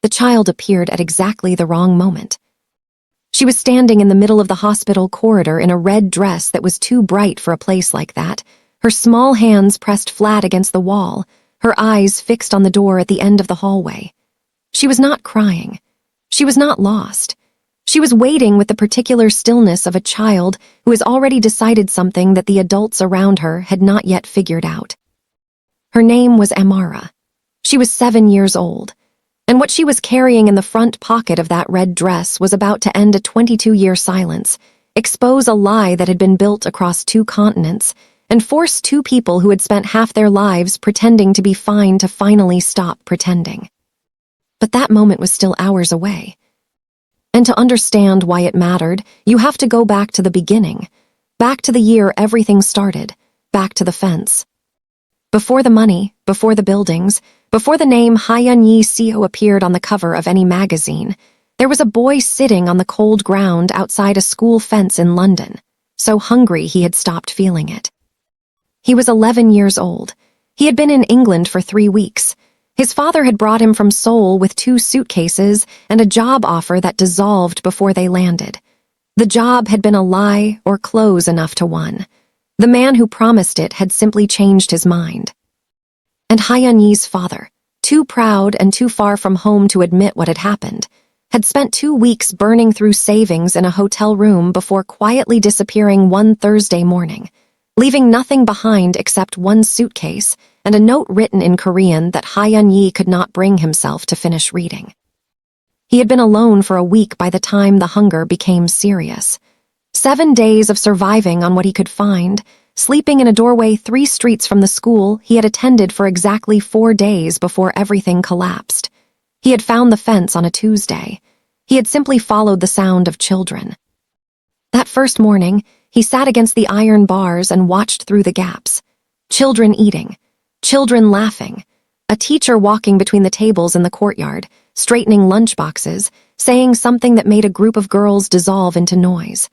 The child appeared at exactly the wrong moment. She was standing in the middle of the hospital corridor in a red dress that was too bright for a place like that, her small hands pressed flat against the wall, her eyes fixed on the door at the end of the hallway. She was not crying. She was not lost. She was waiting with the particular stillness of a child who has already decided something that the adults around her had not yet figured out. Her name was Amara. She was 7 years old, and what she was carrying in the front pocket of that red dress was about to end a 22-year silence, expose a lie that had been built across 2 continents, and force 2 people who had spent half their lives pretending to be fine to finally stop pretending. But that moment was still hours away. And to understand why it mattered, you have to go back to the beginning, back to the year everything started, back to the fence. Before the money, before the buildings, before the name Hyun-jae Seo appeared on the cover of any magazine, there was a boy sitting on the cold ground outside a school fence in London, so hungry he had stopped feeling it. He was 11 years old. He had been in England for 3 weeks. His father had brought him from Seoul with 2 suitcases and a job offer that dissolved before they landed. The job had been a lie or close enough to one. The man who promised it had simply changed his mind. And Hyun-jae's father, too proud and too far from home to admit what had happened, had spent 2 weeks burning through savings in a hotel room before quietly disappearing one Thursday morning, leaving nothing behind except 1 suitcase and a note written in Korean that Hyun-jae could not bring himself to finish reading. He had been alone for a week by the time the hunger became serious. 7 days of surviving on what he could find, sleeping in a doorway 3 streets from the school he had attended for exactly 4 days before everything collapsed. He had found the fence on a Tuesday. He had simply followed the sound of children. That first morning, he sat against the iron bars and watched through the gaps. Children eating. Children laughing. A teacher walking between the tables in the courtyard, straightening lunchboxes, saying something that made a group of girls dissolve into noise.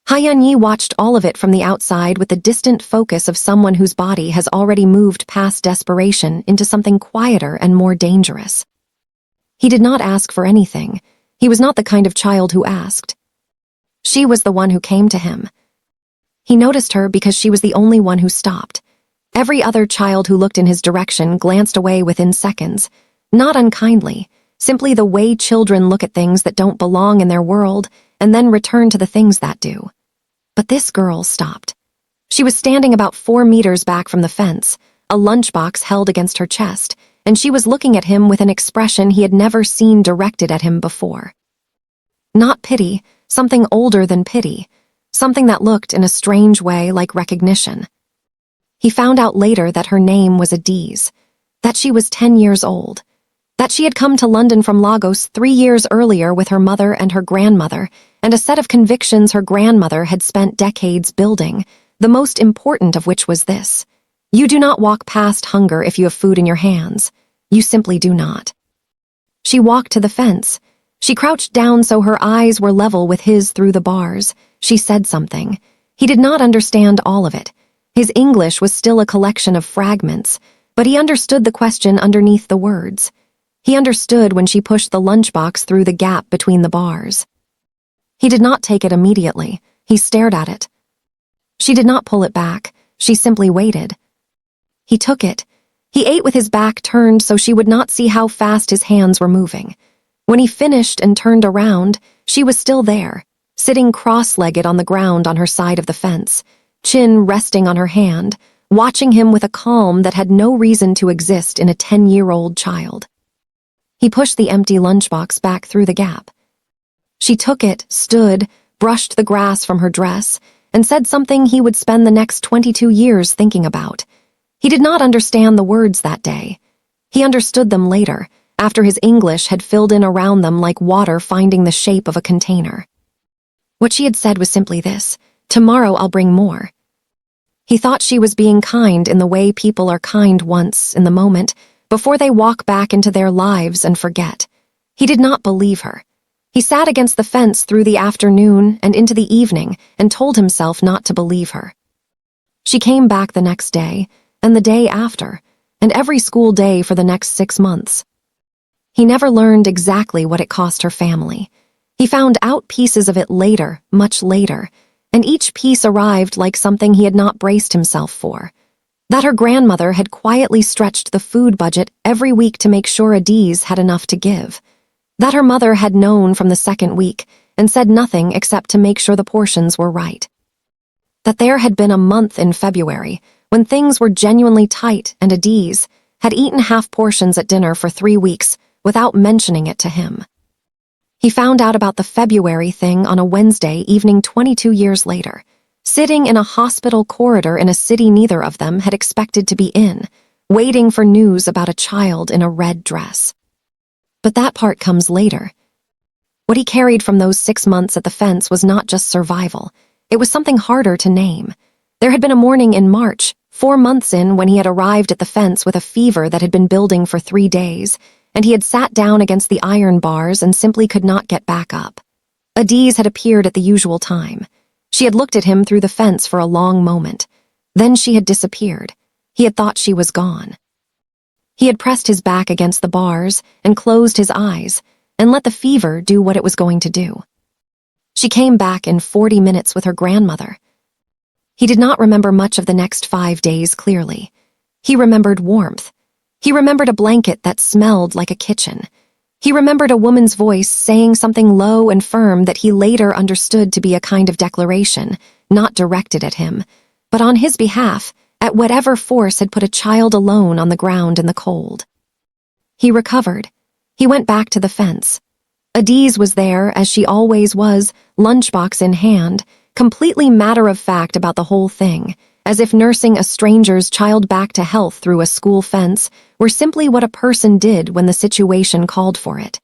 Hyun-jae watched all of it from the outside with the distant focus of someone whose body has already moved past desperation into something quieter and more dangerous. He did not ask for anything. He was not the kind of child who asked. She was the one who came to him. He noticed her because she was the only one who stopped. Every other child who looked in his direction glanced away within seconds, not unkindly, simply the way children look at things that don't belong in their world and then return to the things that do. But this girl stopped. She was standing about 4 meters back from the fence, a lunchbox held against her chest, and she was looking at him with an expression he had never seen directed at him before. Not pity, something older than pity, something that looked in a strange way like recognition. He found out later that her name was Adaeze, that she was 10 years old, that she had come to London from Lagos 3 years earlier with her mother and her grandmother, and a set of convictions her grandmother had spent decades building, the most important of which was this: you do not walk past hunger if you have food in your hands. You simply do not. She walked to the fence. She crouched down so her eyes were level with his through the bars. She said something. He did not understand all of it. His English was still a collection of fragments, but he understood the question underneath the words. He understood when she pushed the lunchbox through the gap between the bars. He did not take it immediately. He stared at it. She did not pull it back. She simply waited. He took it. He ate with his back turned so she would not see how fast his hands were moving. When he finished and turned around, she was still there, sitting cross-legged on the ground on her side of the fence, chin resting on her hand, watching him with a calm that had no reason to exist in a 10-year-old child. He pushed the empty lunchbox back through the gap. She took it, stood, brushed the grass from her dress, and said something he would spend the next 22 years thinking about. He did not understand the words that day. He understood them later, after his English had filled in around them like water finding the shape of a container. What she had said was simply this: tomorrow I'll bring more. He thought she was being kind in the way people are kind once, in the moment, before they walk back into their lives and forget. He did not believe her. He sat against the fence through the afternoon and into the evening and told himself not to believe her. She came back the next day, and the day after, and every school day for the next 6 months. He never learned exactly what it cost her family. He found out pieces of it later, much later, and each piece arrived like something he had not braced himself for. That her grandmother had quietly stretched the food budget every week to make sure Adaeze had enough to give. That her mother had known from the second week and said nothing except to make sure the portions were right. That there had been a month in February when things were genuinely tight and Adaeze had eaten half portions at dinner for 3 weeks without mentioning it to him. He found out about the February thing on a Wednesday evening 22 years later, sitting in a hospital corridor in a city neither of them had expected to be in, waiting for news about a child in a red dress. But that part comes later. What he carried from those 6 months at the fence was not just survival. It was something harder to name. There had been a morning in March, 4 months in, when he had arrived at the fence with a fever that had been building for 3 days, and he had sat down against the iron bars and simply could not get back up. Adaeze had appeared at the usual time. She had looked at him through the fence for a long moment. Then she had disappeared. He had thought she was gone. He had pressed his back against the bars and closed his eyes and let the fever do what it was going to do. She came back in 40 minutes with her grandmother. He did not remember much of the next 5 days clearly. He remembered warmth. He remembered a blanket that smelled like a kitchen. He remembered a woman's voice saying something low and firm that he later understood to be a kind of declaration, not directed at him, but on his behalf, at whatever force had put a child alone on the ground in the cold. He recovered. He went back to the fence. Adaeze was there, as she always was, lunchbox in hand, completely matter-of-fact about the whole thing, as if nursing a stranger's child back to health through a school fence were simply what a person did when the situation called for it.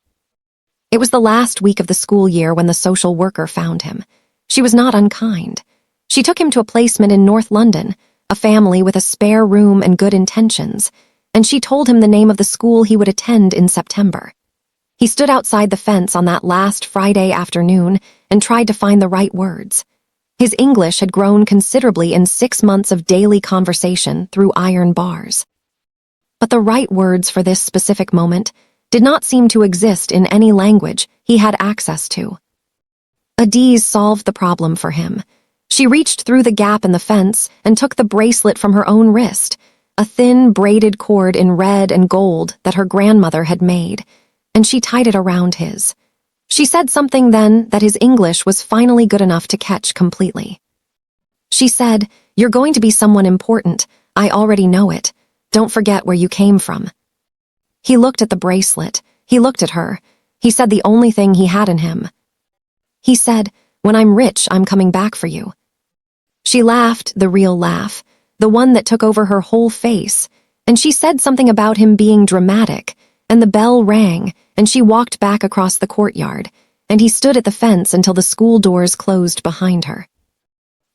It was the last week of the school year when the social worker found him. She was not unkind. She took him to a placement in North London, a family with a spare room and good intentions, and she told him the name of the school he would attend in September. He stood outside the fence on that last Friday afternoon and tried to find the right words. His English had grown considerably in 6 months of daily conversation through iron bars. But the right words for this specific moment did not seem to exist in any language he had access to. Adaeze solved the problem for him. She reached through the gap in the fence and took the bracelet from her own wrist, a thin braided cord in red and gold that her grandmother had made, and she tied it around his. She said something then that his English was finally good enough to catch completely. She said, "You're going to be someone important. I already know it. Don't forget where you came from." He looked at the bracelet. He looked at her. He said the only thing he had in him. He said, "When I'm rich, I'm coming back for you." She laughed, the real laugh, the one that took over her whole face, and she said something about him being dramatic, and the bell rang, and she walked back across the courtyard, and he stood at the fence until the school doors closed behind her.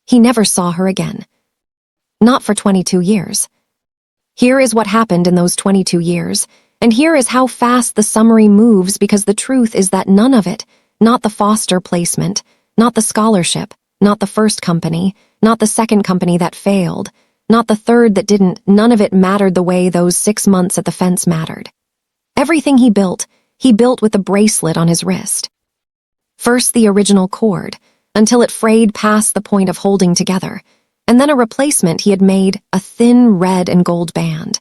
He never saw her again. Not for 22 years. Here is what happened in those 22 years, and here is how fast the summary moves, because the truth is that none of it, not the foster placement, not the scholarship, not the first company, not the second company that failed, not the third that didn't, none of it mattered the way those 6 months at the fence mattered. Everything he built with the bracelet on his wrist. First the original cord, until it frayed past the point of holding together, and then a replacement he had made, a thin red and gold band.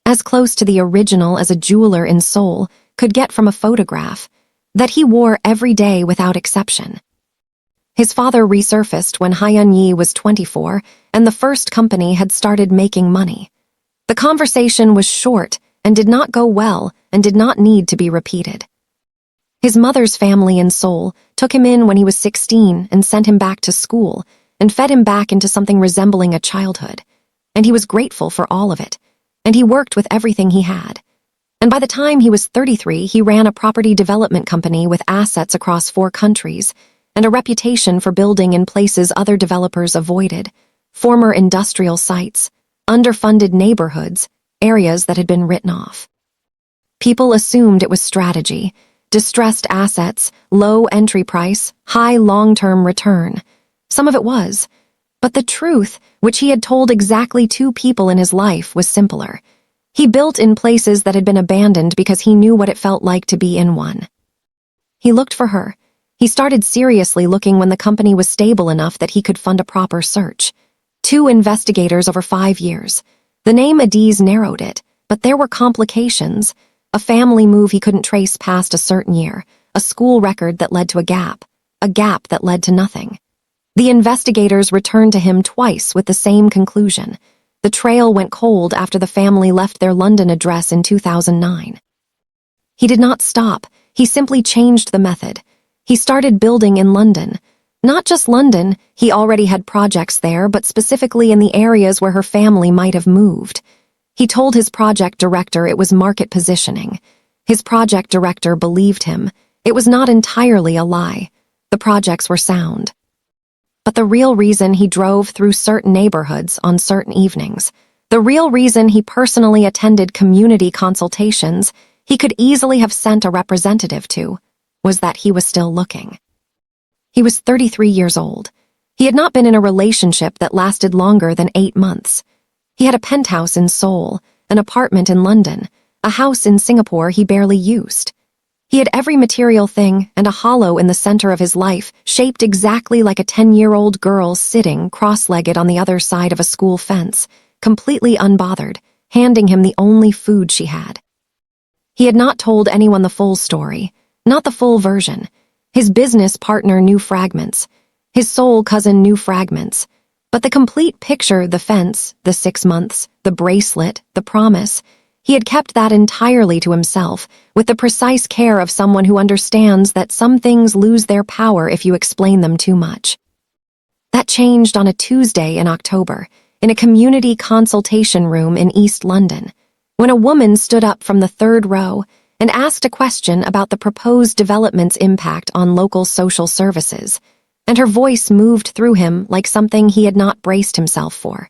As close to the original as a jeweler in Seoul could get from a photograph, that he wore every day without exception. His father resurfaced when Hyun-jae was 24, and the first company had started making money. The conversation was short and did not go well and did not need to be repeated. His mother's family in Seoul took him in when he was 16 and sent him back to school and fed him back into something resembling a childhood, and he was grateful for all of it, and he worked with everything he had. And by the time he was 33, he ran a property development company with assets across 4 countries and a reputation for building in places other developers avoided, former industrial sites, underfunded neighborhoods, areas that had been written off. People assumed it was strategy, distressed assets, low entry price, high long-term return. Some of it was, but the truth, which he had told exactly 2 people in his life, was simpler. He built in places that had been abandoned because he knew what it felt like to be in one. He looked for her. He started seriously looking when the company was stable enough that he could fund a proper search. 2 investigators over 5 years. The name Adaeze narrowed it, but there were complications. A family move he couldn't trace past a certain year, a school record that led to a gap that led to nothing. The investigators returned to him twice with the same conclusion. The trail went cold after the family left their London address in 2009. He did not stop. He simply changed the method. He started building in London. Not just London, he already had projects there, but specifically in the areas where her family might have moved. He told his project director it was market positioning. His project director believed him. It was not entirely a lie. The projects were sound. But the real reason he drove through certain neighborhoods on certain evenings, the real reason he personally attended community consultations he could easily have sent a representative to, was that he was still looking. He was 33 years old. He had not been in a relationship that lasted longer than 8 months. He had a penthouse in Seoul, an apartment in London, a house in Singapore he barely used. He had every material thing and a hollow in the center of his life, shaped exactly like a 10-year-old girl sitting cross-legged on the other side of a school fence, completely unbothered, handing him the only food she had. He had not told anyone the full story, not the full version. His business partner knew fragments. His soul cousin knew fragments. But the complete picture, the fence, the 6 months, the bracelet, the promise, he had kept that entirely to himself, with the precise care of someone who understands that some things lose their power if you explain them too much. That changed on a Tuesday in October, in a community consultation room in East London, when a woman stood up from the 3rd row and asked a question about the proposed development's impact on local social services, and her voice moved through him like something he had not braced himself for.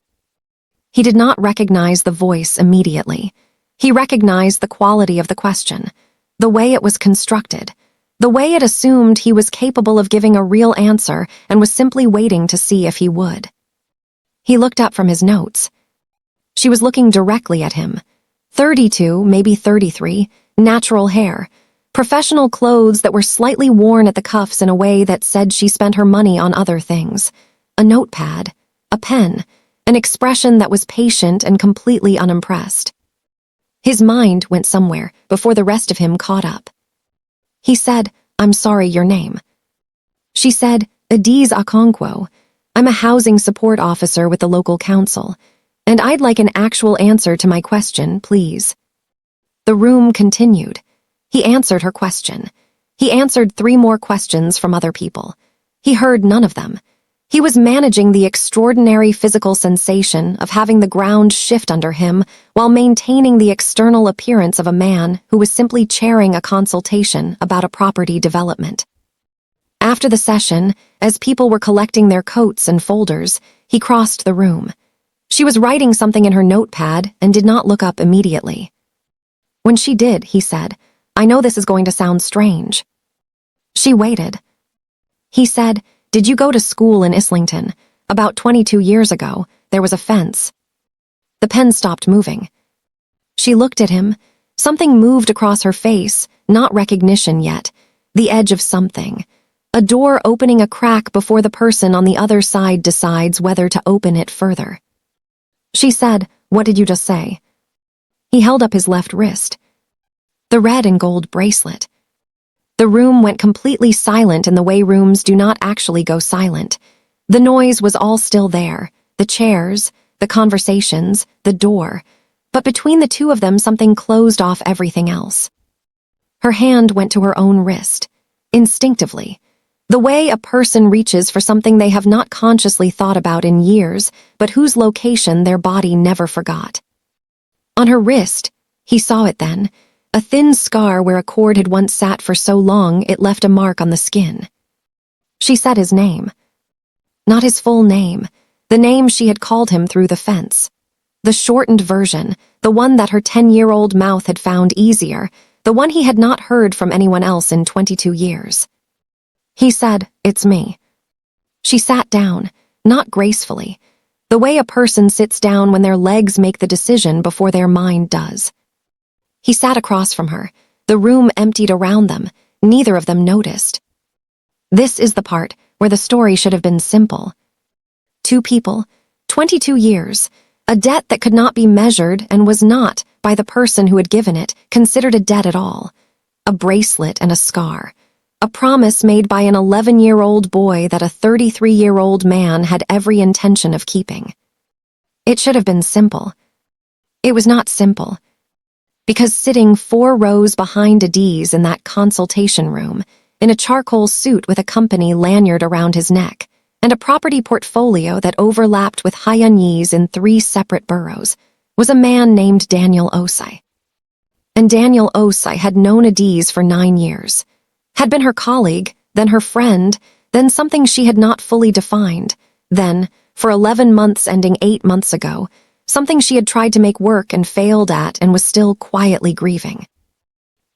He did not recognize the voice immediately. He recognized the quality of the question, the way it was constructed, the way it assumed he was capable of giving a real answer and was simply waiting to see if he would. He looked up from his notes. She was looking directly at him. 32, maybe 33, natural hair, professional clothes that were slightly worn at the cuffs in a way that said she spent her money on other things, a notepad, a pen, an expression that was patient and completely unimpressed. His mind went somewhere before the rest of him caught up. He said, "I'm sorry, your name." She said, "Adaeze Okonkwo. I'm a housing support officer with the local council, and I'd like an actual answer to my question, please." The room continued. He answered her question. He answered 3 more questions from other people. He heard none of them. He was managing the extraordinary physical sensation of having the ground shift under him while maintaining the external appearance of a man who was simply chairing a consultation about a property development. After the session, as people were collecting their coats and folders, he crossed the room. She was writing something in her notepad and did not look up immediately. When she did, he said, "I know this is going to sound strange." She waited. He said, "Did you go to school in Islington? About 22 years ago, there was a fence." The pen stopped moving. She looked at him. Something moved across her face, not recognition yet, the edge of something. A door opening a crack before the person on the other side decides whether to open it further. She said, "What did you just say?" He held up his left wrist. The red and gold bracelet. The room went completely silent in the way rooms do not actually go silent. The noise was all still there, the chairs, the conversations, the door, but between the 2 of them something closed off everything else. Her hand went to her own wrist, instinctively, the way a person reaches for something they have not consciously thought about in years, but whose location their body never forgot. On her wrist, he saw it then, a thin scar where a cord had once sat for so long it left a mark on the skin. She said his name. Not his full name, the name she had called him through the fence. The shortened version, the one that her 10-year-old mouth had found easier, the one he had not heard from anyone else in 22 years. He said, "It's me." She sat down, not gracefully. The way a person sits down when their legs make the decision before their mind does. He sat across from her. The room emptied around them. Neither of them noticed. This is the part where the story should have been simple. Two people, 22 years, a debt that could not be measured and was not, by the person who had given it, considered a debt at all. A bracelet and a scar. A promise made by an 11-year-old boy that a 33-year-old man had every intention of keeping. It should have been simple. It was not simple. Because sitting 4 rows behind Adaeze in that consultation room, in a charcoal suit with a company lanyard around his neck, and a property portfolio that overlapped with Hyun-jae's in 3 separate boroughs, was a man named Daniel Osei. And Daniel Osei had known Adaeze for 9 years, had been her colleague, then her friend, then something she had not fully defined, then, for 11 months ending 8 months ago, something she had tried to make work and failed at and was still quietly grieving.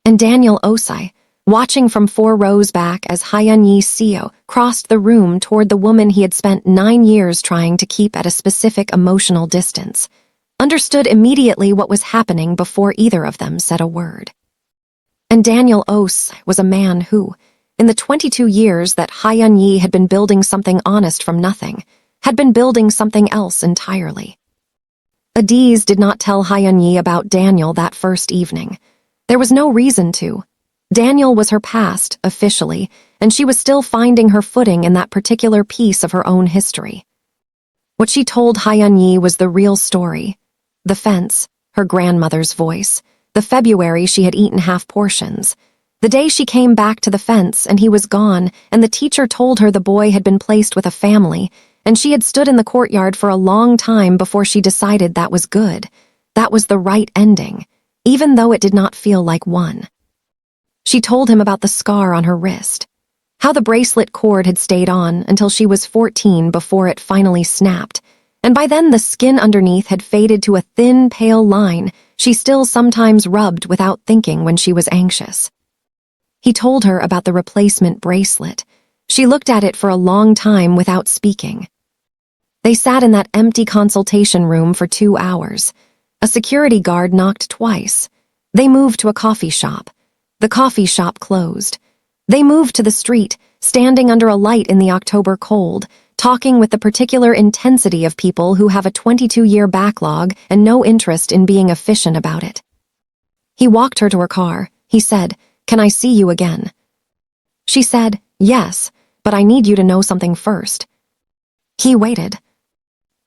And Daniel Osei, watching from 4 rows back as Hyun-jae Seo crossed the room toward the woman he had spent 9 years trying to keep at a specific emotional distance, understood immediately what was happening before either of them said a word. And Daniel Osei was a man who, in the 22 years that Hyun-jae had been building something honest from nothing, had been building something else entirely. Adaeze did not tell Hyun-jae about Daniel that first evening. There was no reason to. Daniel was her past, officially, and she was still finding her footing in that particular piece of her own history. What she told Hyun-jae was the real story. The fence, her grandmother's voice, the February she had eaten half portions, the day she came back to the fence and he was gone and the teacher told her the boy had been placed with a family, and she had stood in the courtyard for a long time before she decided that was good. That was the right ending, even though it did not feel like one. She told him about the scar on her wrist, how the bracelet cord had stayed on until she was 14 before it finally snapped, and by then the skin underneath had faded to a thin, pale line she still sometimes rubbed without thinking when she was anxious. He told her about the replacement bracelet. She looked at it for a long time without speaking. They sat in that empty consultation room for 2 hours. A security guard knocked twice. They moved to a coffee shop. The coffee shop closed. They moved to the street, standing under a light in the October cold, talking with the particular intensity of people who have a 22-year backlog and no interest in being efficient about it. He walked her to her car. He said, "Can I see you again?" She said, "Yes, but I need you to know something first." He waited.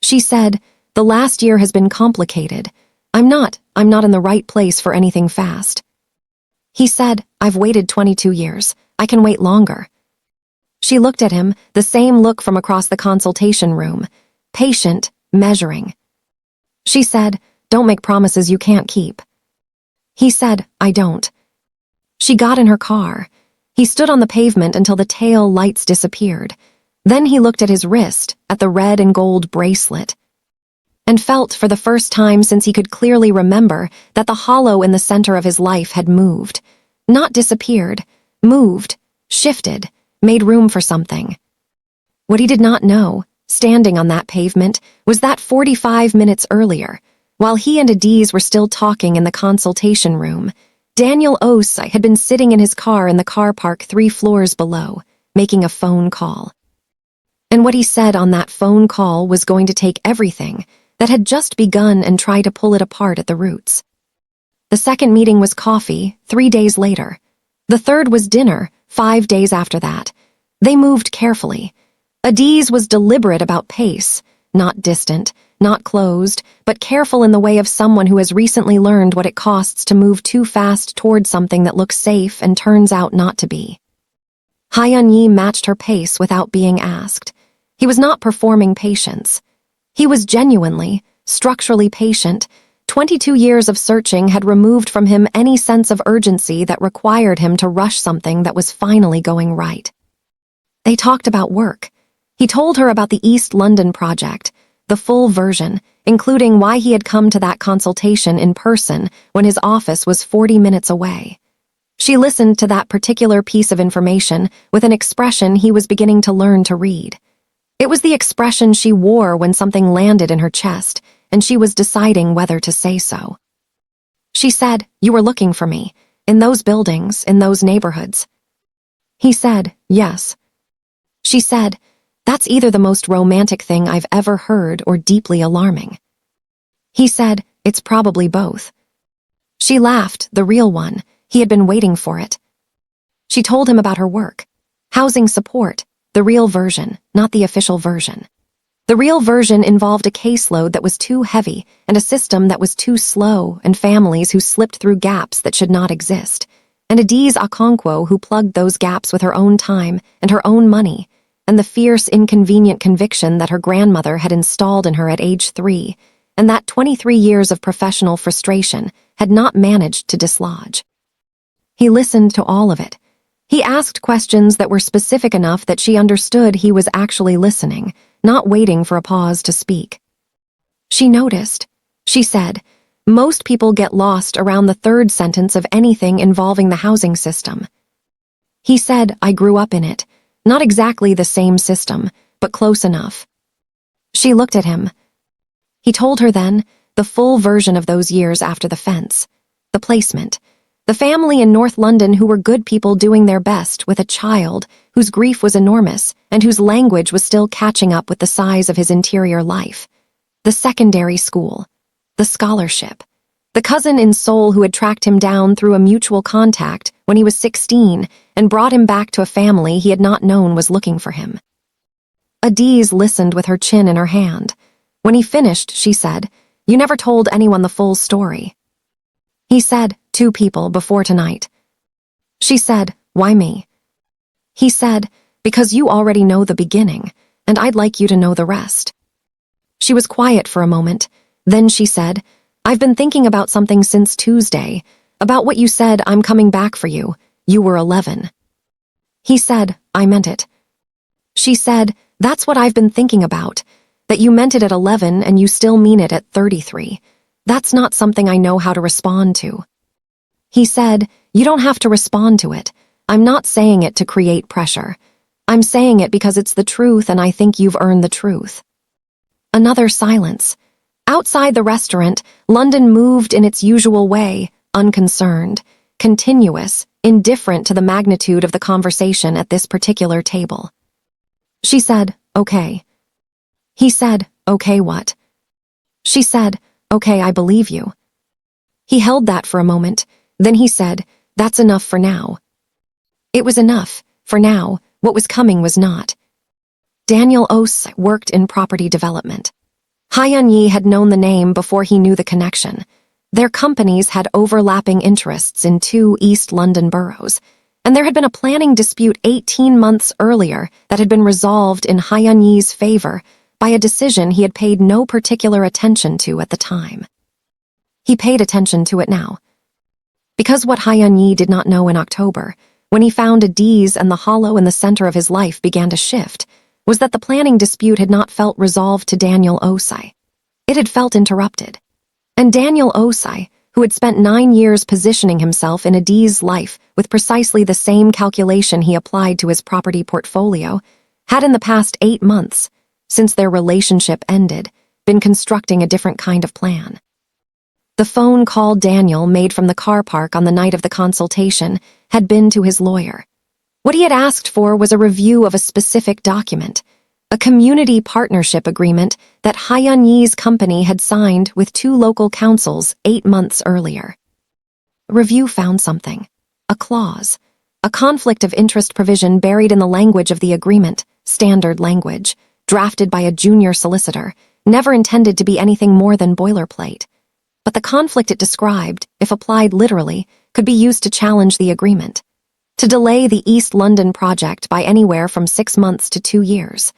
She said, "The last year has been complicated. I'm not in the right place for anything fast." He said, "I've waited 22 years. I can wait longer." She looked at him, the same look from across the consultation room, patient, measuring. She said, "Don't make promises you can't keep." He said, "I don't." She got in her car. He stood on the pavement until the tail lights disappeared. Then he looked at his wrist, at the red and gold bracelet, and felt for the first time since he could clearly remember that the hollow in the center of his life had moved. Not disappeared, moved, shifted, made room for something. What he did not know, standing on that pavement, was that 45 minutes earlier, while he and Adaeze were still talking in the consultation room, Daniel Osei had been sitting in his car in the car park 3 floors below, making a phone call. And what he said on that phone call was going to take everything that had just begun and try to pull it apart at the roots. The second meeting was coffee, 3 days later. The third was dinner, 5 days after that. They moved carefully. Adaeze was deliberate about pace, not distant, not closed, but careful in the way of someone who has recently learned what it costs to move too fast toward something that looks safe and turns out not to be. Hyun-jae matched her pace without being asked. He was not performing patience. He was genuinely, structurally patient. 22 years of searching had removed from him any sense of urgency that required him to rush something that was finally going right. They talked about work. He told her about the East London project, the full version, including why he had come to that consultation in person when his office was 40 minutes away. She listened to that particular piece of information with an expression he was beginning to learn to read. It was the expression she wore when something landed in her chest, and she was deciding whether to say so. She said, "You were looking for me, in those buildings, in those neighborhoods." He said, "Yes." She said, "That's either the most romantic thing I've ever heard or deeply alarming." He said, "It's probably both." She laughed, the real one. He had been waiting for it. She told him about her work. Housing support, the real version, not the official version. The real version involved a caseload that was too heavy and a system that was too slow and families who slipped through gaps that should not exist. And Adaeze Okonkwo who plugged those gaps with her own time and her own money and the fierce, inconvenient conviction that her grandmother had installed in her at age 3 and that 23 years of professional frustration had not managed to dislodge. He listened to all of it. He asked questions that were specific enough that she understood he was actually listening, not waiting for a pause to speak. She noticed. She said, "Most people get lost around the third sentence of anything involving the housing system." He said, "I grew up in it. Not exactly the same system, but close enough." She looked at him. He told her then, the full version of those years after the fence, the placement, the family in North London who were good people doing their best with a child whose grief was enormous and whose language was still catching up with the size of his interior life. The secondary school, the scholarship, the cousin in Seoul who had tracked him down through a mutual contact when he was 16 and brought him back to a family he had not known was looking for him. Adaeze listened with her chin in her hand. When he finished, she said, "You never told anyone the full story." He said, "2 people before tonight." She said, "Why me?" He said, "Because you already know the beginning, and I'd like you to know the rest." She was quiet for a moment. Then she said, "I've been thinking about something since Tuesday, about what you said, I'm coming back for you. You were 11. He said, "I meant it." She said, "That's what I've been thinking about, that you meant it at 11 and you still mean it at 33. That's not something I know how to respond to." He said, "You don't have to respond to it. I'm not saying it to create pressure. I'm saying it because it's the truth and I think you've earned the truth." Another silence. Outside the restaurant, London moved in its usual way, unconcerned, continuous, indifferent to the magnitude of the conversation at this particular table. She said, "Okay." He said, "Okay, what?" She said, "Okay, I believe you." He held that for a moment. Then he said, "That's enough for now." It was enough. For now, what was coming was not. Daniel Ose worked in property development. Hyun-jae had known the name before he knew the connection. Their companies had overlapping interests in 2 East London boroughs, and there had been a planning dispute 18 months earlier that had been resolved in Hyun-jae's favor by a decision he had paid no particular attention to at the time. He paid attention to it now. Because what Hyun-jae did not know in October, when he found Adaeze and the hollow in the center of his life began to shift, was that the planning dispute had not felt resolved to Daniel Osei. It had felt interrupted. And Daniel Osei, who had spent 9 years positioning himself in Adeeze's life with precisely the same calculation he applied to his property portfolio, had in the past 8 months, since their relationship ended, been constructing a different kind of plan. The phone call Daniel made from the car park on the night of the consultation had been to his lawyer. What he had asked for was a review of a specific document, a community partnership agreement that Hyun-jae's company had signed with 2 local councils 8 months earlier. Review found something, a clause, a conflict of interest provision buried in the language of the agreement, standard language, drafted by a junior solicitor, never intended to be anything more than boilerplate. But the conflict it described, if applied literally, could be used to challenge the agreement, to delay the East London project by anywhere from 6 months to 2 years,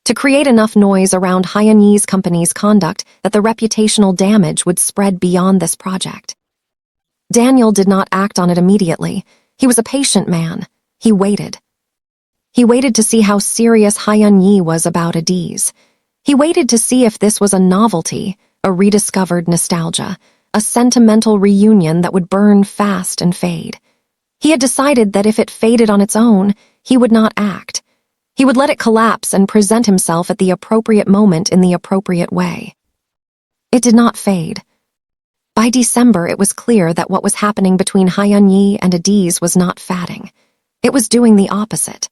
to create enough noise around Hyun-jae's company's conduct that the reputational damage would spread beyond this project. Daniel did not act on it immediately. He was a patient man. He waited. He waited to see how serious Hyun-jae was about Adaeze. He waited to see if this was a novelty, a rediscovered nostalgia, a sentimental reunion that would burn fast and fade. He had decided that if it faded on its own, he would not act. He would let it collapse and present himself at the appropriate moment in the appropriate way. It did not fade. By December, it was clear that what was happening between Hyun-jae and Adaeze was not fading. It was doing the opposite.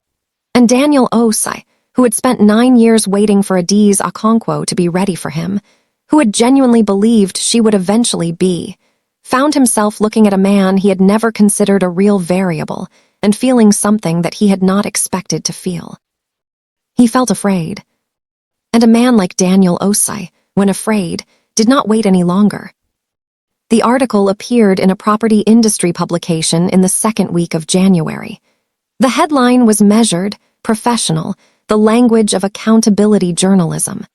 And Daniel Osai, who had spent 9 years waiting for Adaeze Okonkwo to be ready for him, who had genuinely believed she would eventually be, found himself looking at a man he had never considered a real variable and feeling something that he had not expected to feel. He felt afraid. And a man like Daniel Osai, when afraid, did not wait any longer. The article appeared in a property industry publication in the second week of January. The headline was measured, professional, the language of accountability journalism.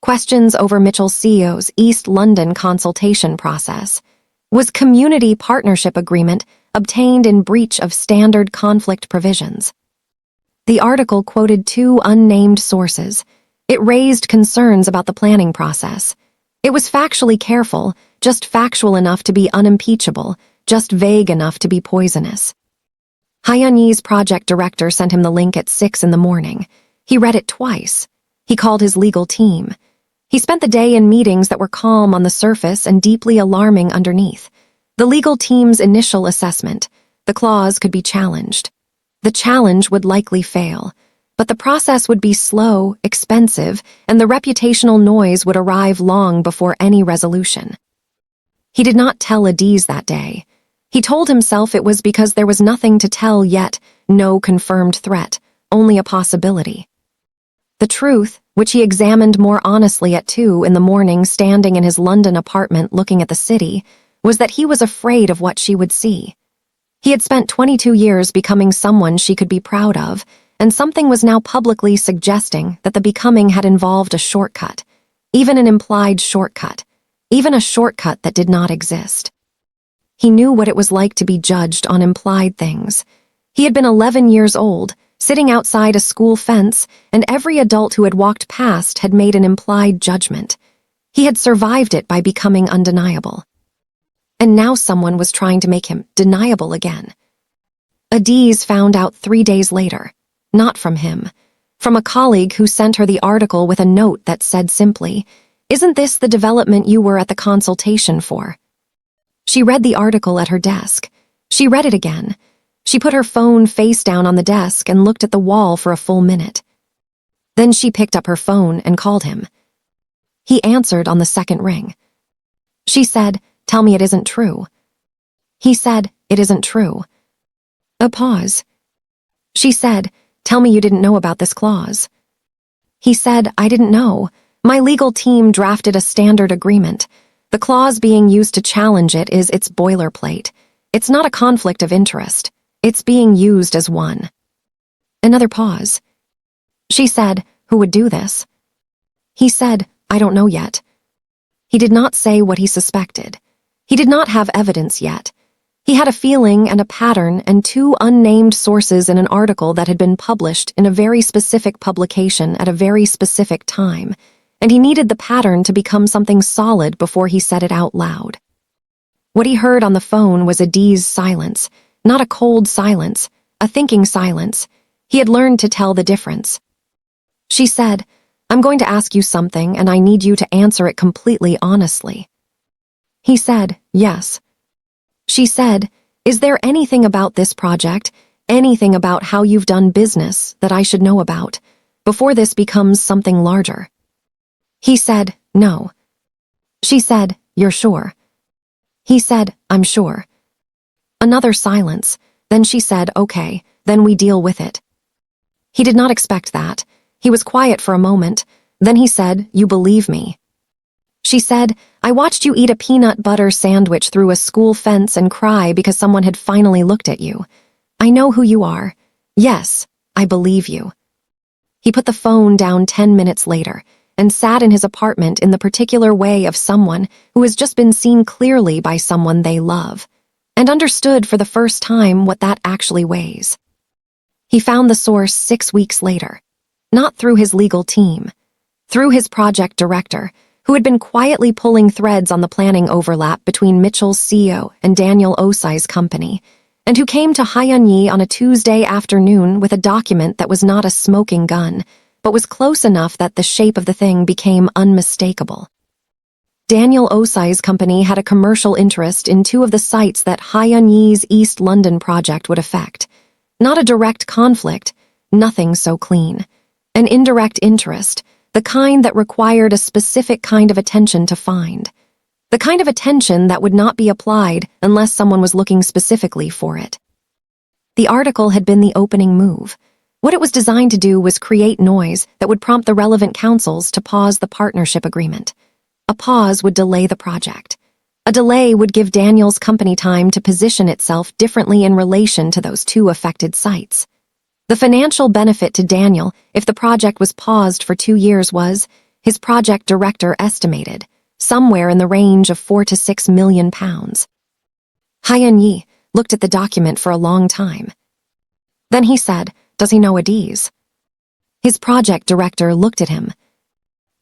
Questions over Mitchell Seo's East London consultation process. Was community partnership agreement obtained in breach of standard conflict provisions? The article quoted 2 unnamed sources. It raised concerns about the planning process. It was factually careful, just factual enough to be unimpeachable, just vague enough to be poisonous. Hyun-jae's project director sent him the link at 6 a.m. He read it twice. He called his legal team. He spent the day in meetings that were calm on the surface and deeply alarming underneath. The legal team's initial assessment: the clause could be challenged. The challenge would likely fail, but the process would be slow, expensive, and the reputational noise would arrive long before any resolution. He did not tell Adaeze that day. He told himself it was because there was nothing to tell yet, no confirmed threat, only a possibility. The truth, which he examined more honestly at 2 a.m. standing in his London apartment looking at the city, was that he was afraid of what she would see. He had spent 22 years becoming someone she could be proud of, and something was now publicly suggesting that the becoming had involved a shortcut, even an implied shortcut, even a shortcut that did not exist. He knew what it was like to be judged on implied things. He had been 11 years old, sitting outside a school fence, and every adult who had walked past had made an implied judgment. He had survived it by becoming undeniable. And now someone was trying to make him deniable again. Adaeze found out 3 days later, not from him, from a colleague who sent her the article with a note that said simply, "Isn't this the development you were at the consultation for?" She read the article at her desk. She read it again. She put her phone face down on the desk and looked at the wall for a full minute. Then she picked up her phone and called him. He answered on the second ring. She said, "Tell me it isn't true." He said, "It isn't true." A pause. She said, "Tell me you didn't know about this clause." He said, "I didn't know. My legal team drafted a standard agreement. The clause being used to challenge it is its boilerplate. It's not a conflict of interest. It's being used as one." Another pause. She said, "Who would do this?" He said, "I don't know yet." He did not say what he suspected. He did not have evidence yet. He had a feeling and a pattern and 2 unnamed sources in an article that had been published in a very specific publication at a very specific time, and he needed the pattern to become something solid before he said it out loud. What he heard on the phone was Adaeze's silence, not a cold silence, a thinking silence. He had learned to tell the difference. She said, "I'm going to ask you something and I need you to answer it completely honestly." He said, "Yes." She said, "Is there anything about this project, anything about how you've done business that I should know about, before this becomes something larger?" He said, "No." She said, "You're sure?" He said, "I'm sure." Another silence. Then she said, "Okay, then we deal with it." He did not expect that. He was quiet for a moment. Then he said, "You believe me?" She said, "I watched you eat a peanut butter sandwich through a school fence and cry because someone had finally looked at you. I know who you are. Yes, I believe you." He put the phone down 10 minutes later and sat in his apartment in the particular way of someone who has just been seen clearly by someone they love, and understood for the first time what that actually weighs. He found the source 6 weeks later, not through his legal team, through his project director, who had been quietly pulling threads on the planning overlap between Hyun-jae Seo and Daniel Osai's company, and who came to Hyun-jae on a Tuesday afternoon with a document that was not a smoking gun, but was close enough that the shape of the thing became unmistakable. Daniel Osai's company had a commercial interest in two of the sites that Hyun-jae's East London project would affect. Not a direct conflict, nothing so clean. An indirect interest, the kind that required a specific kind of attention to find. The kind of attention that would not be applied unless someone was looking specifically for it. The article had been the opening move. What it was designed to do was create noise that would prompt the relevant councils to pause the partnership agreement. A pause would delay the project. A delay would give Daniel's company time to position itself differently in relation to those two affected sites. The financial benefit to Daniel if the project was paused for 2 years was, his project director estimated, somewhere in the range of £4 to £6 million. Hyun-jae looked at the document for a long time. Then he said, "Does he know Adaeze?" His project director looked at him.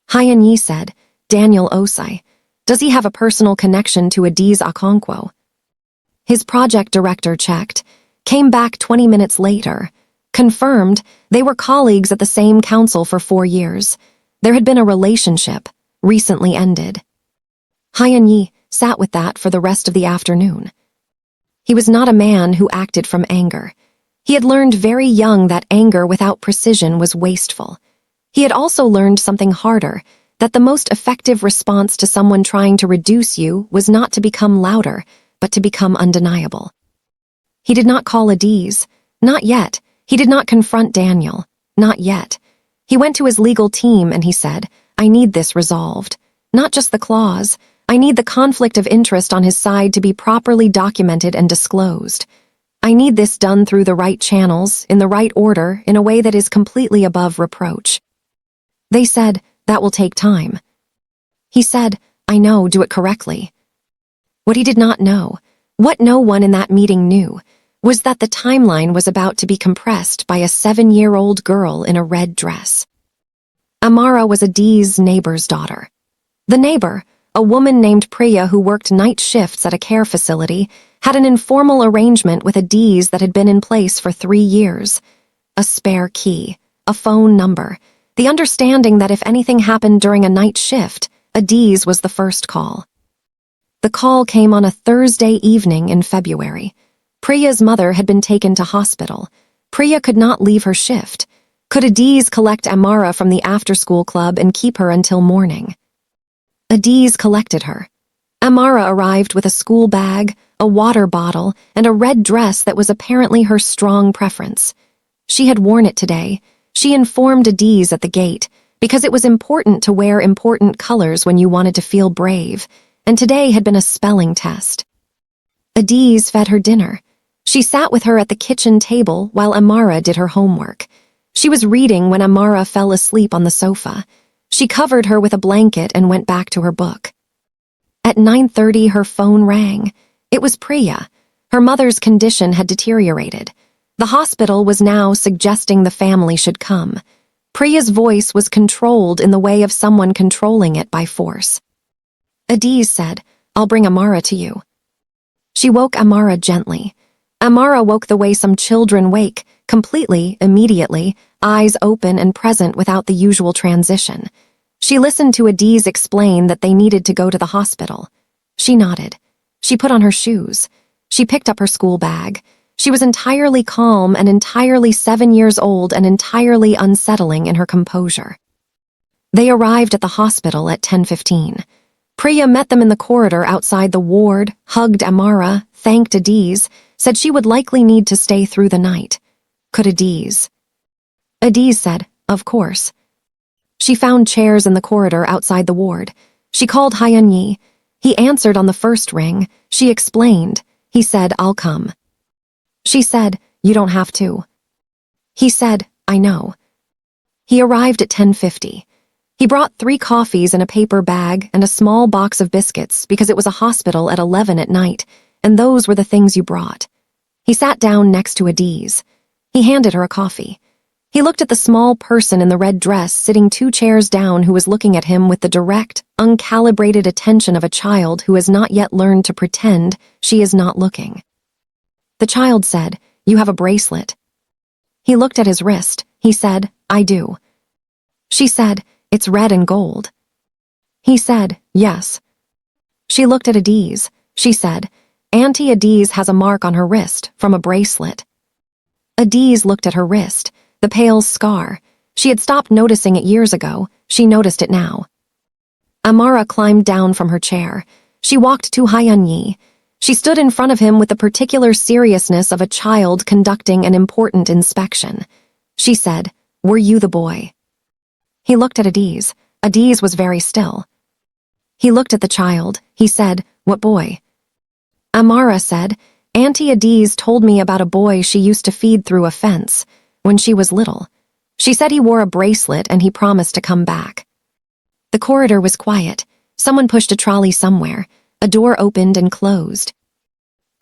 Hyun-jae said, "Daniel Osai. Does he have a personal connection to Adaeze Okonkwo?" His project director checked, came back 20 minutes later, confirmed they were colleagues at the same council for 4 years. There had been a relationship, recently ended. Hyun-jae sat with that for the rest of the afternoon. He was not a man who acted from anger. He had learned very young that anger without precision was wasteful. He had also learned something harder, that the most effective response to someone trying to reduce you was not to become louder, but to become undeniable. He did not call Adaeze, not yet. He did not confront Daniel, not yet. He went to his legal team and he said, "I need this resolved. Not just the clause. I need the conflict of interest on his side to be properly documented and disclosed. I need this done through the right channels, in the right order, in a way that is completely above reproach." They said, "That will take time." He said, "I know, do it correctly." What he did not know, what no one in that meeting knew, was that the timeline was about to be compressed by a 7-year-old girl in a red dress. Amara was Adaeze's neighbor's daughter. The neighbor, a woman named Priya who worked night shifts at a care facility, had an informal arrangement with Adaeze that had been in place for 3 years. A spare key, a phone number, the understanding that if anything happened during a night shift, Adaeze was the first call. The call came on a Thursday evening in February. Priya's mother had been taken to hospital. Priya could not leave her shift. Could Adaeze collect Amara from the after-school club and keep her until morning? Adaeze collected her. Amara arrived with a school bag, a water bottle, and a red dress that was apparently her strong preference. She had worn it today. She informed Adaeze at the gate, because it was important to wear important colors when you wanted to feel brave, and today had been a spelling test. Adaeze fed her dinner. She sat with her at the kitchen table while Amara did her homework. She was reading when Amara fell asleep on the sofa. She covered her with a blanket and went back to her book. At 9:30, her phone rang. It was Priya. Her mother's condition had deteriorated. The hospital was now suggesting the family should come. Priya's voice was controlled in the way of someone controlling it by force. Adaeze said, "I'll bring Amara to you." She woke Amara gently. Amara woke the way some children wake, completely, immediately, eyes open and present without the usual transition. She listened to Adaeze explain that they needed to go to the hospital. She nodded. She put on her shoes. She picked up her school bag. She was entirely calm and entirely 7 years old and entirely unsettling in her composure. They arrived at the hospital at 10:15. Priya met them in the corridor outside the ward, hugged Amara, thanked Adaeze, said she would likely need to stay through the night. Could Adaeze? Adaeze said, "Of course." She found chairs in the corridor outside the ward. She called Hyun-jae. He answered on the first ring. She explained. He said, "I'll come." She said, "You don't have to." He said, "I know." He arrived at 10:50. He brought 3 coffees in a paper bag and a small box of biscuits because it was a hospital at 11 at night, and those were the things you brought. He sat down next to Adaeze. He handed her a coffee. He looked at the small person in the red dress sitting 2 chairs down who was looking at him with the direct, uncalibrated attention of a child who has not yet learned to pretend she is not looking. The child said, "You have a bracelet." He looked at his wrist. He said, "I do." She said, "It's red and gold." He said, "Yes." She looked at Adaeze. She said, "Auntie Adaeze has a mark on her wrist from a bracelet." Adaeze looked at her wrist, the pale scar. She had stopped noticing it years ago. She noticed it now. Amara climbed down from her chair. She walked to Hyun-jae. She stood in front of him with the particular seriousness of a child conducting an important inspection. She said, "Were you the boy?" He looked at Adaeze. Adaeze was very still. He looked at the child. He said, "What boy?" Amara said, "Auntie Adaeze told me about a boy she used to feed through a fence when she was little. She said he wore a bracelet and he promised to come back." The corridor was quiet. Someone pushed a trolley somewhere. A door opened and closed.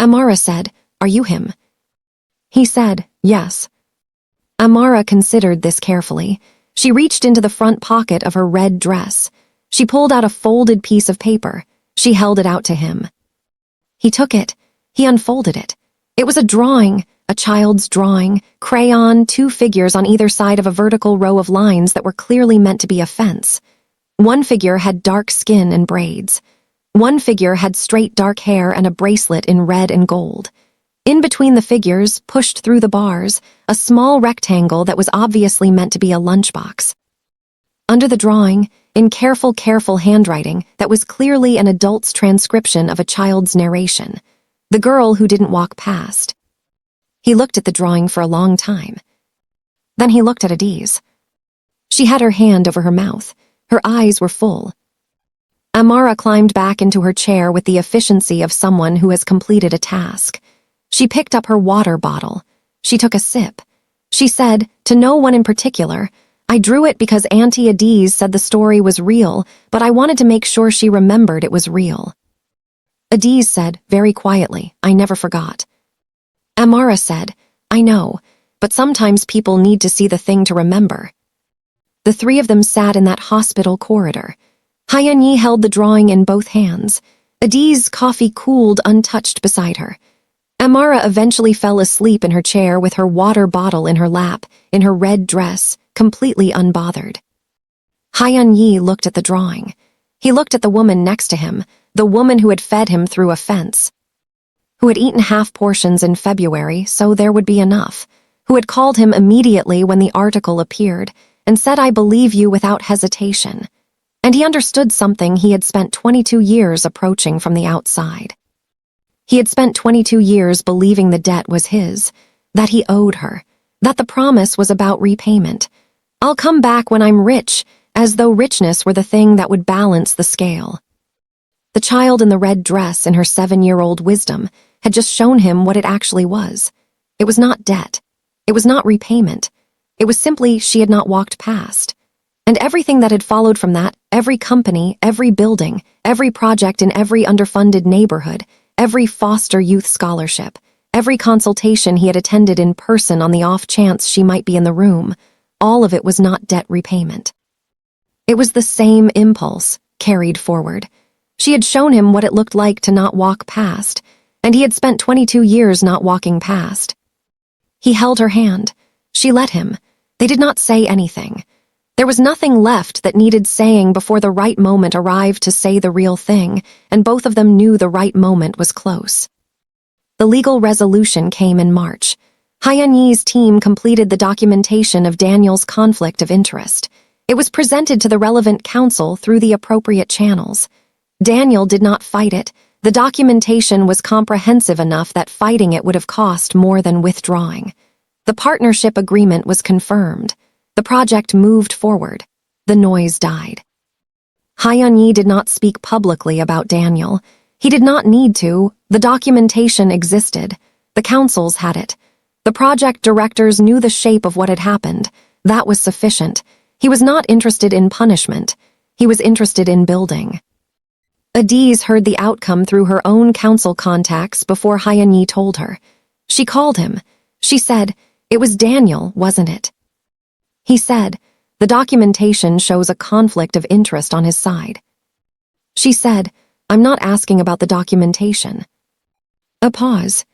Amara said, "Are you him?" He said, "Yes." Amara considered this carefully. She reached into the front pocket of her red dress. She pulled out a folded piece of paper. She held it out to him. He took it. He unfolded it. It was a drawing, a child's drawing, crayon, 2 figures on either side of a vertical row of lines that were clearly meant to be a fence. One figure had dark skin and braids. One figure had straight dark hair and a bracelet in red and gold. In between the figures, pushed through the bars, a small rectangle that was obviously meant to be a lunchbox. Under the drawing, in careful handwriting that was clearly an adult's transcription of a child's narration, "The girl who didn't walk past." He looked at the drawing for a long time. Then he looked at Adaeze. She had her hand over her mouth. Her eyes were full. Amara climbed back into her chair with the efficiency of someone who has completed a task. She picked up her water bottle. She took a sip. She said, to no one in particular, "I drew it because Auntie Adaeze said the story was real, but I wanted to make sure she remembered it was real." Adaeze said, very quietly, "I never forgot." Amara said, "I know, but sometimes people need to see the thing to remember." The 3 of them sat in that hospital corridor. Hyun-jae held the drawing in both hands. Adaeze's coffee cooled untouched beside her. Amara eventually fell asleep in her chair with her water bottle in her lap, in her red dress, completely unbothered. Hyun-jae looked at the drawing. He looked at the woman next to him, the woman who had fed him through a fence, who had eaten half portions in February so there would be enough, who had called him immediately when the article appeared and said, "I believe you," without hesitation. And he understood something he had spent 22 years approaching from the outside. He had spent 22 years believing the debt was his, that he owed her, that the promise was about repayment. "I'll come back when I'm rich," as though richness were the thing that would balance the scale. The child in the red dress, in her 7-year-old wisdom, had just shown him what it actually was. It was not debt. It was not repayment. It was simply she had not walked past. And everything that had followed from that, every company, every building, every project in every underfunded neighborhood, every foster youth scholarship, every consultation he had attended in person on the off chance she might be in the room, all of it was not debt repayment. It was the same impulse, carried forward. She had shown him what it looked like to not walk past, and he had spent 22 years not walking past. He held her hand. She let him. They did not say anything. There was nothing left that needed saying before the right moment arrived to say the real thing, and both of them knew the right moment was close. The legal resolution came in March. Hyun-jae's team completed the documentation of Daniel's conflict of interest. It was presented to the relevant counsel through the appropriate channels. Daniel did not fight it. The documentation was comprehensive enough that fighting it would have cost more than withdrawing. The partnership agreement was confirmed. The project moved forward. The noise died. Hyun-jae did not speak publicly about Daniel. He did not need to. The documentation existed. The councils had it. The project directors knew the shape of what had happened. That was sufficient. He was not interested in punishment. He was interested in building. Adaeze heard the outcome through her own council contacts before Hyun-jae told her. She called him. She said, "It was Daniel, wasn't it?" He said, "The documentation shows a conflict of interest on his side." She said, "I'm not asking about the documentation." A pause.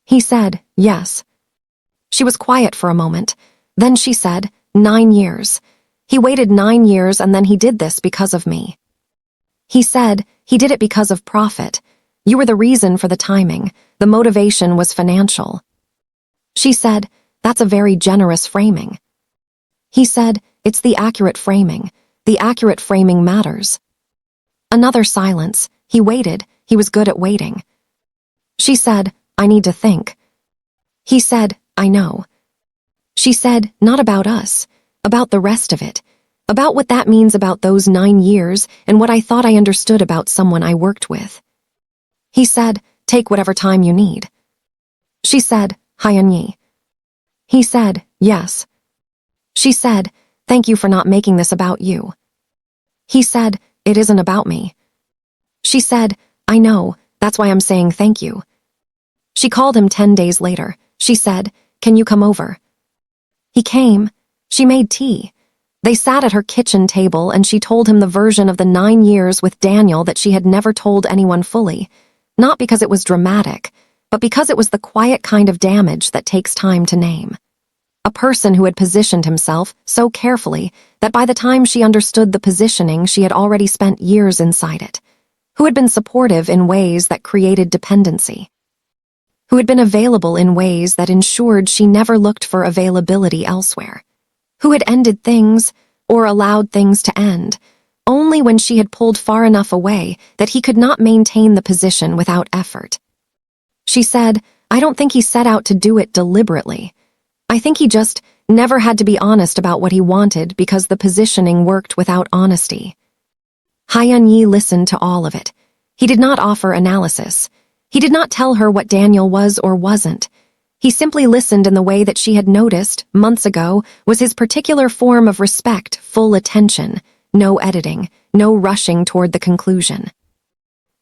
He said, yes. She was quiet for a moment. Then she said, 9 years. He waited 9 years and then he did this because of me. He said, he did it because of profit. You were the reason for the timing. The motivation was financial. She said, that's a very generous framing. He said, it's the accurate framing. The accurate framing matters. Another silence. He waited. He was good at waiting. She said, I need to think. He said, I know. She said, not about us, about the rest of it, about what that means about those 9 years and what I thought I understood about someone I worked with. He said, take whatever time you need. She said, Hyun-jae. He said, yes. She said, thank you for not making this about you. He said, it isn't about me. She said, I know, that's why I'm saying thank you. She called him 10 days later. She said, can you come over? He came. She made tea. They sat at her kitchen table and she told him the version of the 9 years with Daniel that she had never told anyone fully, not because it was dramatic, but because it was the quiet kind of damage that takes time to name. A person who had positioned himself so carefully that by the time she understood the positioning she had already spent years inside it, who had been supportive in ways that created dependency, who had been available in ways that ensured she never looked for availability elsewhere, who had ended things, or allowed things to end, only when she had pulled far enough away that he could not maintain the position without effort. She said, I don't think he set out to do it deliberately. I think he just never had to be honest about what he wanted because the positioning worked without honesty. Hyun-jae listened to all of it. He did not offer analysis. He did not tell her what Daniel was or wasn't. He simply listened in the way that she had noticed, months ago, was his particular form of respect, full attention, no editing, no rushing toward the conclusion.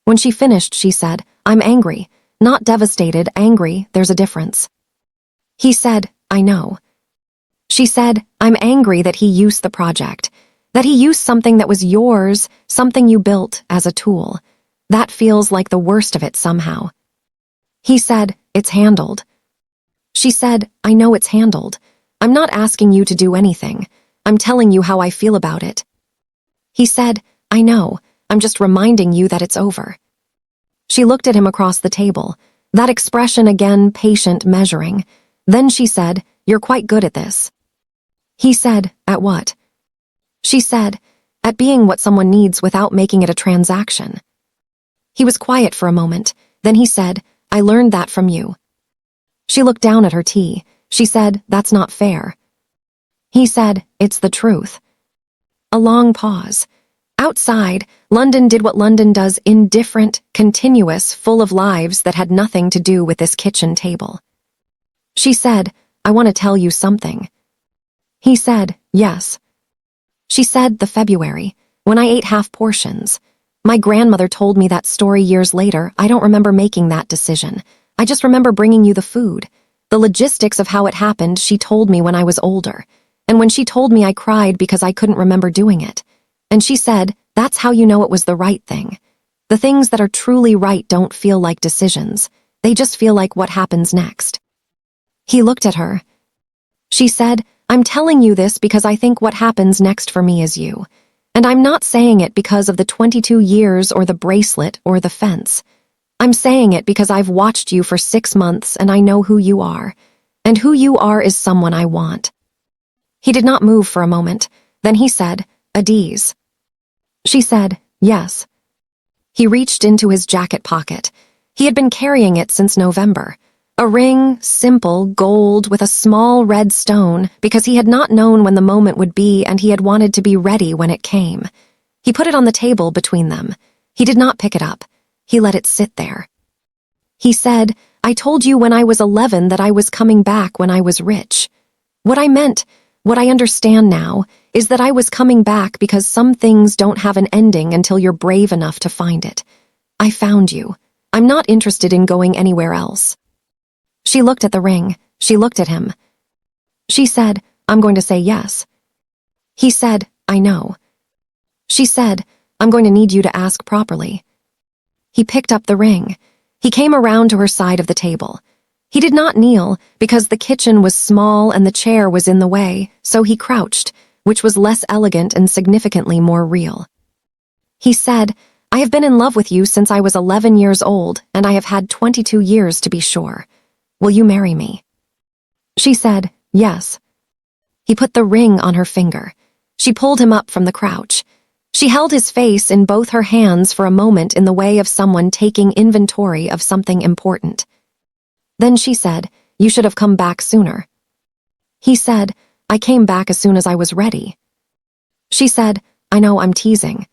When she finished, she said, I'm angry. Not devastated, angry, there's a difference. He said, I know. She said, I'm angry that he used the project, that he used something that was yours, something you built, as a tool. That feels like the worst of it somehow. He said, it's handled. She said, I know it's handled. I'm not asking you to do anything. I'm telling you how I feel about it. He said, I know. I'm just reminding you that it's over. She looked at him across the table, that expression again patient, measuring. Then she said, you're quite good at this. He said, at what? She said, at being what someone needs without making it a transaction. He was quiet for a moment. Then he said, I learned that from you. She looked down at her tea. She said, that's not fair. He said, it's the truth. A long pause. Outside, London did what London does, indifferent, continuous, full of lives that had nothing to do with this kitchen table. She said, I want to tell you something. He said, yes. She said, the February, when I ate half portions. My grandmother told me that story years later. I don't remember making that decision. I just remember bringing you the food. The logistics of how it happened she told me when I was older. And when she told me I cried because I couldn't remember doing it. And she said, that's how you know it was the right thing. The things that are truly right don't feel like decisions. They just feel like what happens next. He looked at her. She said, I'm telling you this because I think what happens next for me is you. And I'm not saying it because of the 22 years or the bracelet or the fence. I'm saying it because I've watched you for 6 months and I know who you are. And who you are is someone I want. He did not move for a moment. Then he said, Adaeze. She said, yes. He reached into his jacket pocket. He had been carrying it since November. A ring, simple, gold, with a small red stone, because he had not known when the moment would be and he had wanted to be ready when it came. He put it on the table between them. He did not pick it up. He let it sit there. He said, I told you when I was 11 that I was coming back when I was rich. What I meant, what I understand now, is that I was coming back because some things don't have an ending until you're brave enough to find it. I found you. I'm not interested in going anywhere else. She looked at the ring. She looked at him. She said, I'm going to say yes. He said, I know. She said, I'm going to need you to ask properly. He picked up the ring. He came around to her side of the table. He did not kneel because the kitchen was small and the chair was in the way, so he crouched, which was less elegant and significantly more real. He said, "I have been in love with you since I was 11 years old, and I have had 22 years to be sure. Will you marry me?" She said, "Yes." He put the ring on her finger. She pulled him up from the crouch. She held his face in both her hands for a moment in the way of someone taking inventory of something important. Then she said, "You should have come back sooner." He said, "I came back as soon as I was ready." She said, "I know, I'm teasing."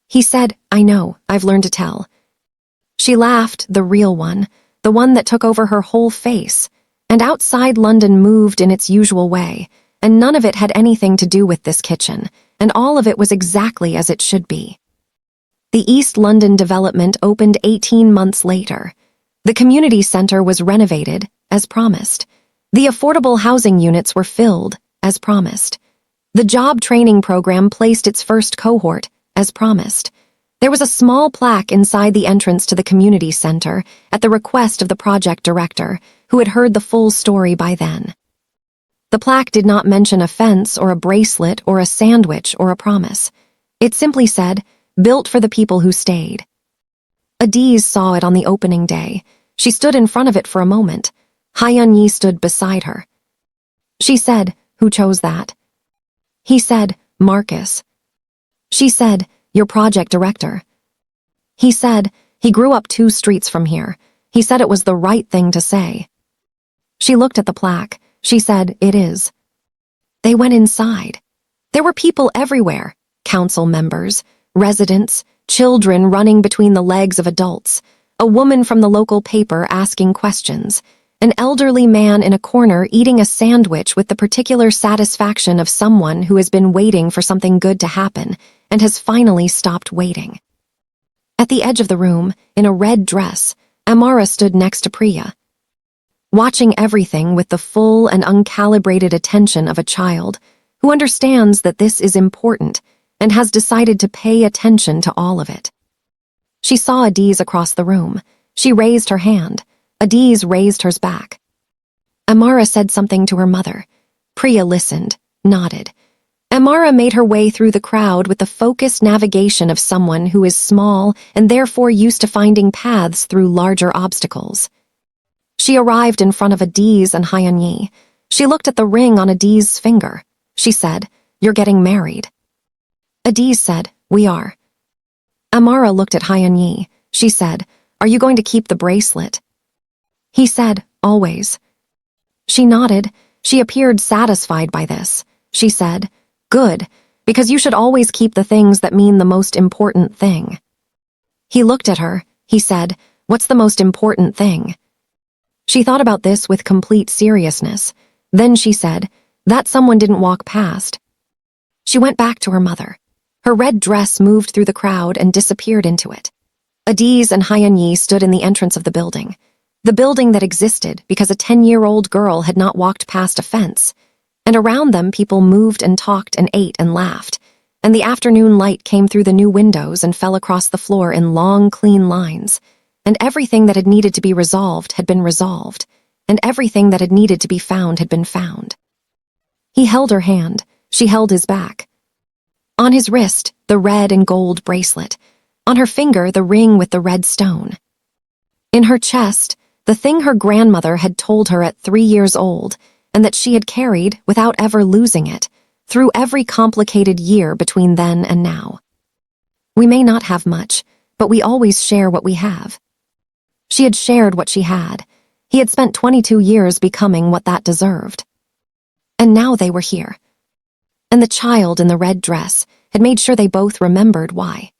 He said, "I know, I've learned to tell." She laughed, the real one, the one that took over her whole face, and outside London moved in its usual way, and none of it had anything to do with this kitchen, and all of it was exactly as it should be. The East London development opened 18 months later. The community centre was renovated, as promised. The affordable housing units were filled, as promised. The job training program placed its first cohort, as promised. There was a small plaque inside the entrance to the community centre at the request of the project director, who had heard the full story by then. The plaque did not mention a fence or a bracelet or a sandwich or a promise. It simply said, "Built for the people who stayed." Adaeze saw it on the opening day. She stood in front of it for a moment. Hyun-jae stood beside her. She said, "Who chose that?" He said, "Marcus." She said, "Your project director." He said, "He grew up 2 streets from here. He said it was the right thing to say." She looked at the plaque. She said, "It is." They went inside. There were people everywhere, council members, residents, children running between the legs of adults, a woman from the local paper asking questions, an elderly man in a corner eating a sandwich with the particular satisfaction of someone who has been waiting for something good to happen and has finally stopped waiting. At the edge of the room, in a red dress, Amara stood next to Priya, watching everything with the full and uncalibrated attention of a child who understands that this is important and has decided to pay attention to all of it. She saw Adaeze across the room. She raised her hand. Adaeze raised hers back. Amara said something to her mother. Priya listened, nodded. Amara made her way through the crowd with the focused navigation of someone who is small and therefore used to finding paths through larger obstacles. She arrived in front of Adaeze and Hyun-jae. She looked at the ring on Adaeze's finger. She said, "You're getting married." Adaeze said, "We are." Amara looked at Hyun-jae. She said, "Are you going to keep the bracelet?" He said, "Always." She nodded. She appeared satisfied by this. She said, "Good, because you should always keep the things that mean the most important thing." He looked at her. He said, "What's the most important thing?" She thought about this with complete seriousness. Then she said, "That someone didn't walk past." She went back to her mother. Her red dress moved through the crowd and disappeared into it. Adaeze and Hyun-jae stood in the entrance of the building that existed because a 10-year-old girl had not walked past a fence, and around them people moved and talked and ate and laughed, and the afternoon light came through the new windows and fell across the floor in long, clean lines, and everything that had needed to be resolved had been resolved, and everything that had needed to be found had been found. He held her hand. She held his back. On his wrist, the red and gold bracelet. On her finger, the ring with the red stone. In her chest, the thing her grandmother had told her at 3 years old, and that she had carried without ever losing it, through every complicated year between then and now. We may not have much, but we always share what we have. She had shared what she had. He had spent 22 years becoming what that deserved. And now they were here. And the child in the red dress had made sure they both remembered why.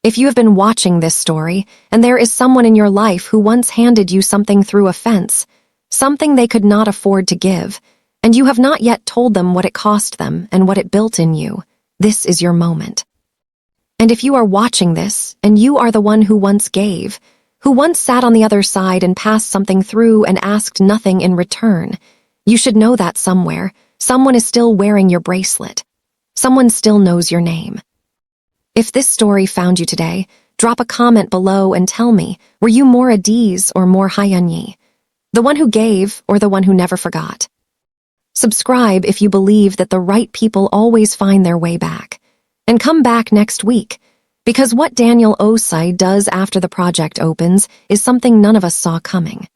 If you have been watching this story, and there is someone in your life who once handed you something through a fence, something they could not afford to give, and you have not yet told them what it cost them and what it built in you, this is your moment. And if you are watching this, and you are the one who once gave, who once sat on the other side and passed something through and asked nothing in return, you should know that somewhere, someone is still wearing your bracelet. Someone still knows your name. If this story found you today, drop a comment below and tell me, were you more Adaeze or more Hyun-jae? The one who gave or the one who never forgot? Subscribe if you believe that the right people always find their way back. And come back next week, because what Daniel Osei does after the project opens is something none of us saw coming.